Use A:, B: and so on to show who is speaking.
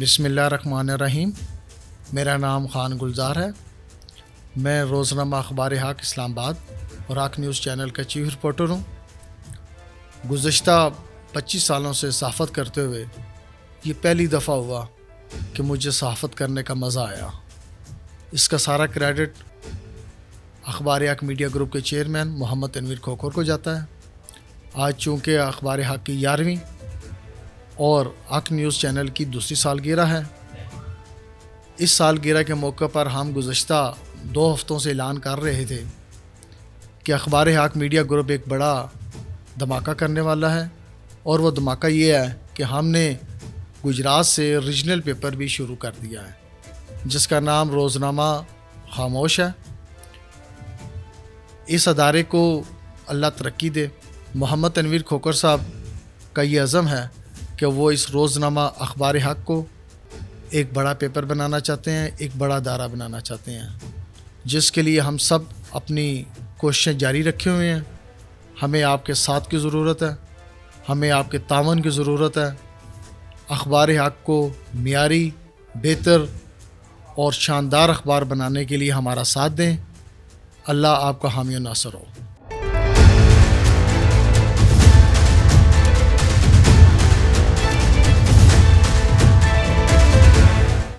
A: بسم اللہ الرحمن الرحیم۔ میرا نام خان گلزار ہے۔ میں روزنامہ اخبار حق اسلام آباد اور حق نیوز چینل کا چیف رپورٹر ہوں۔ گزشتہ 25 سالوں سے صحافت کرتے ہوئے یہ پہلی دفعہ ہوا کہ مجھے صحافت کرنے کا مزہ آیا۔ اس کا سارا کریڈٹ اخبار حق میڈیا گروپ کے چیئرمین محمد تنویر کھوکھر کو جاتا ہے۔ آج چونکہ اخبار حق کی 11ویں اور حق نیوز چینل کی دوسری سالگرہ ہے، اس سالگرہ کے موقع پر ہم گزشتہ 2 ہفتوں سے اعلان کر رہے تھے کہ اخبار حق میڈیا گروپ ایک بڑا دھماکہ کرنے والا ہے، اور وہ دھماکہ یہ ہے کہ ہم نے گجرات سے ریجنل پیپر بھی شروع کر دیا ہے جس کا نام روزنامہ خاموش ہے۔ اس ادارے کو اللہ ترقی دے۔ محمد تنویر کھوکھر صاحب کا یہ عزم ہے کہ وہ اس روزنامہ اخبار حق کو ایک بڑا پیپر بنانا چاہتے ہیں، ایک بڑا ادارہ بنانا چاہتے ہیں، جس کے لیے ہم سب اپنی کوششیں جاری رکھے ہوئے ہیں۔ ہمیں آپ کے ساتھ کی ضرورت ہے، ہمیں آپ کے تعاون کی ضرورت ہے۔ اخبار حق کو معیاری، بہتر اور شاندار اخبار بنانے کے لیے ہمارا ساتھ دیں۔ اللہ آپ کا حامی و ناصر ہو۔